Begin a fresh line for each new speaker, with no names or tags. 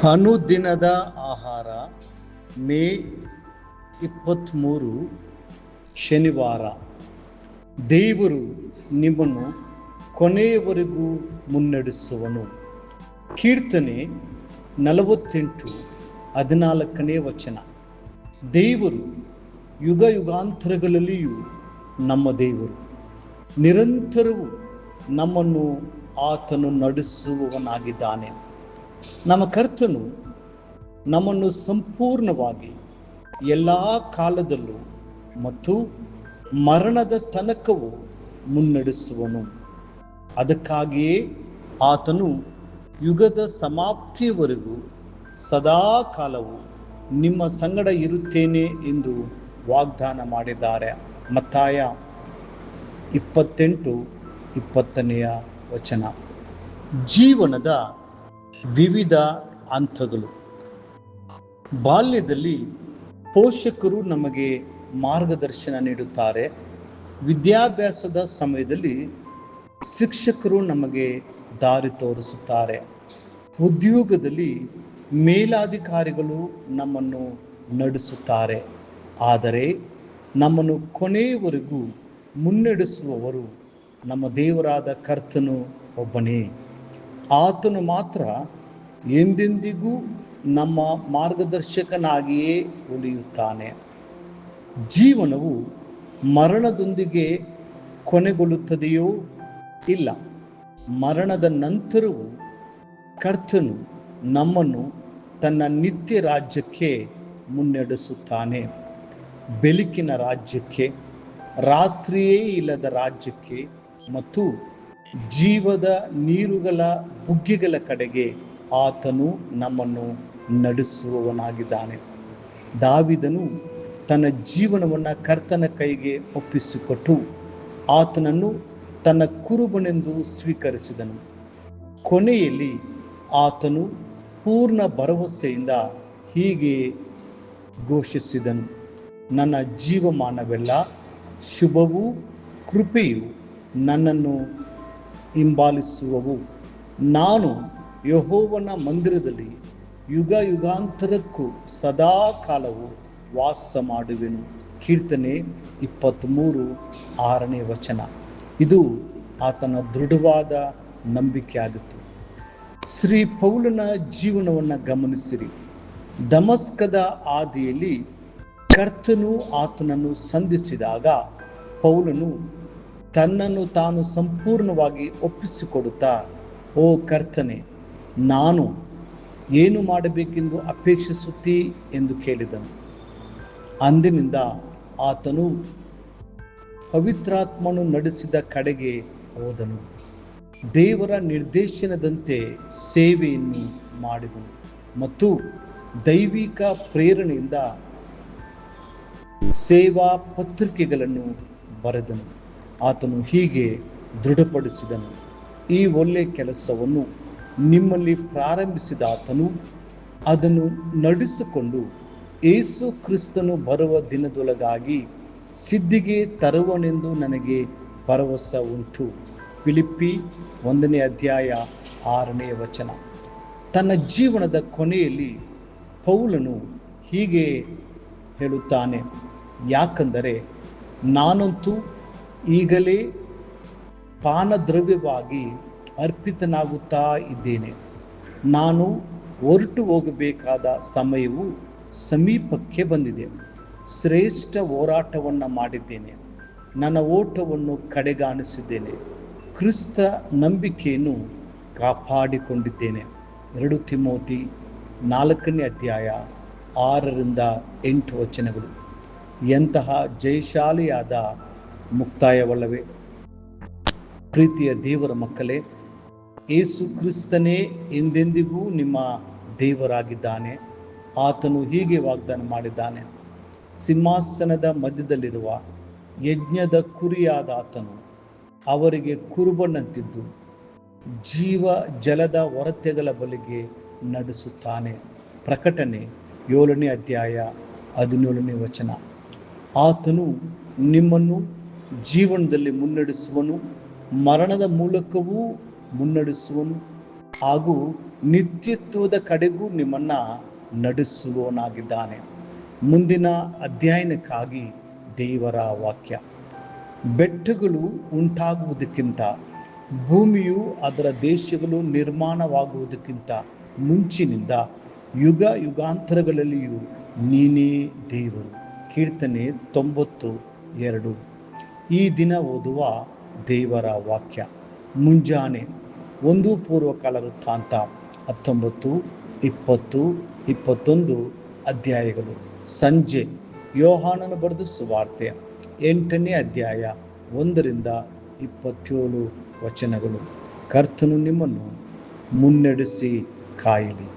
ಅನುದಿನದ ಆಹಾರ ಮೇ 23 ಶನಿವಾರ. ದೇವರು ನಿಮ್ಮನ್ನು ಕೊನೆಯವರೆಗೂ ಮುನ್ನಡೆಸುವನು. ಕೀರ್ತನೆ 48:14 ವಚನ. ದೇವರು ಯುಗ ಯುಗಾಂತರಗಳಲ್ಲಿಯೂ ನಮ್ಮ ದೇವರು. ನಿರಂತರವೂ ನಮ್ಮನ್ನು ಆತನು ನಡೆಸುವವನಾಗಿದ್ದಾನೆ. ನಮ್ಮ ಕರ್ತನು ನಮ್ಮನ್ನು ಸಂಪೂರ್ಣವಾಗಿ ಎಲ್ಲ ಕಾಲದಲ್ಲೂ ಮತ್ತು ಮರಣದ ತನಕವೂ ಮುನ್ನಡೆಸುವನು. ಅದಕ್ಕಾಗಿಯೇ ಆತನು ಯುಗದ ಸಮಾಪ್ತಿಯವರೆಗೂ ಸದಾ ಕಾಲವು ನಿಮ್ಮ ಸಂಗಡ ಇರುತ್ತೇನೆ ಎಂದು ವಾಗ್ದಾನ ಮಾಡಿದ್ದಾರೆ. ಮತ್ತಾಯ 28:20 ವಚನ. ಜೀವನದ ವಿವಿಧ ಹಂತಗಳು. ಬಾಲ್ಯದಲ್ಲಿ ಪೋಷಕರು ನಮಗೆ ಮಾರ್ಗದರ್ಶನ ನೀಡುತ್ತಾರೆ. ವಿದ್ಯಾಭ್ಯಾಸದ ಸಮಯದಲ್ಲಿ ಶಿಕ್ಷಕರು ನಮಗೆ ದಾರಿ ತೋರಿಸುತ್ತಾರೆ. ಉದ್ಯೋಗದಲ್ಲಿ ಮೇಲಾಧಿಕಾರಿಗಳು ನಮ್ಮನ್ನು ನಡೆಸುತ್ತಾರೆ. ಆದರೆ ನಮ್ಮನ್ನು ಕೊನೆಯವರೆಗೂ ಮುನ್ನಡೆಸುವವರು ನಮ್ಮ ದೇವರಾದ ಕರ್ತನು ಒಬ್ಬನೇ. ಆತನು ಮಾತ್ರ ಎಂದೆಂದಿಗೂ ನಮ್ಮ ಮಾರ್ಗದರ್ಶಕನಾಗಿಯೇ ಉಳಿಯುತ್ತಾನೆ. ಜೀವನವು ಮರಣದೊಂದಿಗೆ ಕೊನೆಗೊಳ್ಳುತ್ತದೆಯೋ? ಇಲ್ಲ. ಮರಣದ ನಂತರವೂ ಕರ್ತನು ನಮ್ಮನ್ನು ತನ್ನ ನಿತ್ಯ ರಾಜ್ಯಕ್ಕೆ ಮುನ್ನಡೆಸುತ್ತಾನೆ. ಬೆಳಕಿನ ರಾಜ್ಯಕ್ಕೆ, ರಾತ್ರಿಯೇ ಇಲ್ಲದ ರಾಜ್ಯಕ್ಕೆ ಮತ್ತು ಜೀವದ ನೀರುಗಳ ಬುಗ್ಗೆಗಳ ಕಡೆಗೆ ಆತನು ನಮ್ಮನ್ನು ನಡೆಸುವವನಾಗಿದ್ದಾನೆ. ದಾವೀದನು ತನ್ನ ಜೀವನವನ್ನು ಕರ್ತನ ಕೈಗೆ ಒಪ್ಪಿಸಿಕೊಟ್ಟು ಆತನನ್ನು ತನ್ನ ಕುರುಬನೆಂದು ಸ್ವೀಕರಿಸಿದನು. ಕೊನೆಯಲ್ಲಿ ಆತನು ಪೂರ್ಣ ಭರವಸೆಯಿಂದ ಹೀಗೆ ಘೋಷಿಸಿದನು: ನನ್ನ ಜೀವಮಾನವೆಲ್ಲ ಶುಭವೂ ಕೃಪೆಯು ನನ್ನನ್ನು ಹಿಂಬಾಲಿಸುವವು. ನಾನು ಯೆಹೋವನ ಮಂದಿರದಲ್ಲಿ ಯುಗ ಯುಗಾಂತರಕ್ಕೂ ಸದಾ ಕಾಲವು ವಾಸ ಮಾಡುವೆನು. ಕೀರ್ತನೆ 23:6 ವಚನ. ಇದು ಆತನ ದೃಢವಾದ ನಂಬಿಕೆಯಾಗಿತ್ತು. ಶ್ರೀ ಪೌಲನ ಜೀವನವನ್ನು ಗಮನಿಸಿರಿ. ದಮಸ್ಕದ ಹಾದಿಯಲ್ಲಿ ಕರ್ತನು ಆತನನ್ನು ಸಂಧಿಸಿದಾಗ ಪೌಲನು ತನ್ನನ್ನು ತಾನು ಸಂಪೂರ್ಣವಾಗಿ ಒಪ್ಪಿಸಿಕೊಡುತ್ತಾ, ಓ ಕರ್ತನೆ, ನಾನು ಏನು ಮಾಡಬೇಕೆಂದು ಅಪೇಕ್ಷಿಸುತ್ತೀ ಎಂದು ಕೇಳಿದನು. ಅಂದಿನಿಂದ ಆತನು ಪವಿತ್ರಾತ್ಮನು ನಡೆಸಿದ ಕಡೆಗೆ ಹೋದನು. ದೇವರ ನಿರ್ದೇಶನದಂತೆ ಸೇವೆಯನ್ನು ಮಾಡಿದನು ಮತ್ತು ದೈವಿಕ ಪ್ರೇರಣೆಯಿಂದ ಸೇವಾ ಪತ್ರಿಕೆಗಳನ್ನು ಬರೆದನು. ಆತನು ಹೀಗೆ ದೃಢಪಡಿಸಿದನು: ಈ ಒಳ್ಳೆಯ ಕೆಲಸವನ್ನು ನಿಮ್ಮಲ್ಲಿ ಪ್ರಾರಂಭಿಸಿದ ಆತನು ಅದನ್ನು ನಡೆಸಿಕೊಂಡು ಯೇಸು ಕ್ರಿಸ್ತನು ಬರುವ ದಿನದೊಳಗಾಗಿ ಸಿದ್ಧಿಗೆ ತರುವನೆಂದು ನನಗೆ ಭರವಸೆ ಉಂಟು. ಫಿಲಿಪ್ಪಿ 1:6 ವಚನ. ತನ್ನ ಜೀವನದ ಕೊನೆಯಲ್ಲಿ ಪೌಲನು ಹೀಗೆ ಹೇಳುತ್ತಾನೆ: ಯಾಕಂದರೆ ನಾನಂತೂ ಈಗಲೇ ಪಾನದ್ರವ್ಯವಾಗಿ ಅರ್ಪಿತನಾಗುತ್ತಾ ಇದ್ದೇನೆ. ನಾನು ಹೊರಟು ಹೋಗಬೇಕಾದ ಸಮಯವು ಸಮೀಪಕ್ಕೆ ಬಂದಿದೆ. ಶ್ರೇಷ್ಠ ಹೋರಾಟವನ್ನು ಮಾಡಿದ್ದೇನೆ, ನನ್ನ ಓಟವನ್ನು ಕಡೆಗಾಣಿಸಿದ್ದೇನೆ, ಕ್ರಿಸ್ತ ನಂಬಿಕೆಯನ್ನು ಕಾಪಾಡಿಕೊಂಡಿದ್ದೇನೆ. 2 ತಿಮೋತಿ 4:6-8 ವಚನಗಳು. ಎಂತಹ ಜಯಶಾಲಿಯಾದ ಮುಕ್ತಾಯವಲ್ಲವೇ? ಪ್ರೀತಿಯ ದೇವರ ಮಕ್ಕಳೇ, ಯೇಸು ಕ್ರಿಸ್ತನೇ ಎಂದೆಂದಿಗೂ ನಿಮ್ಮ ದೇವರಾಗಿದ್ದಾನೆ. ಆತನು ಹೀಗೆ ವಾಗ್ದಾನ ಮಾಡಿದ್ದಾನೆ: ಸಿಂಹಾಸನದ ಮಧ್ಯದಲ್ಲಿರುವ ಯಜ್ಞದ ಕುರಿಯಾದ ಆತನು ಅವರಿಗೆ ಕುರುಬನಂತಿದ್ದು ಜೀವ ಜಲದ ಹೊರತೆಗಳ ಬಳಿಗೆ ನಡೆಸುತ್ತಾನೆ. ಪ್ರಕಟಣೆ 7:17 ವಚನ. ಆತನು ನಿಮ್ಮನ್ನು ಜೀವನದಲ್ಲಿ ಮುನ್ನಡೆಸುವನು, ಮರಣದ ಮೂಲಕವೂ ಮುನ್ನಡೆಸುವನು ಹಾಗೂ ನಿತ್ಯತ್ವದ ಕಡೆಗೂ ನಿಮ್ಮನ್ನು ನಡೆಸುವವನಾಗಿದ್ದಾನೆ. ಮುಂದಿನ ಅಧ್ಯಯನಕ್ಕಾಗಿ ದೇವರ ವಾಕ್ಯ. ಬೆಟ್ಟಗಳು ಉಂಟಾಗುವುದಕ್ಕಿಂತ ಭೂಮಿಯು ಅದರ ದೇಶಗಳು ನಿರ್ಮಾಣವಾಗುವುದಕ್ಕಿಂತ ಮುಂಚಿನಿಂದ ಯುಗ ಯುಗಾಂತರಗಳಲ್ಲಿಯೂ ನೀನೇ ದೇವರು. ಕೀರ್ತನೆ 90:2. ಈ ದಿನ ಓದುವ ದೇವರ ವಾಕ್ಯ. ಮುಂಜಾನೆ 1 ಪೂರ್ವಕಾಲ ವೃತ್ತಾಂತ 19, 20, 21 ಅಧ್ಯಾಯಗಳು. ಸಂಜೆ ಯೋಹಾನನು ಬರೆದ ಸುವಾರ್ತೆ 8ನೇ ಅಧ್ಯಾಯ 1ರಿಂದ 27 ವಚನಗಳು. ಕರ್ತನು ನಿಮ್ಮನ್ನು ಮುನ್ನಡೆಸಿ ಕಾಯಲಿ.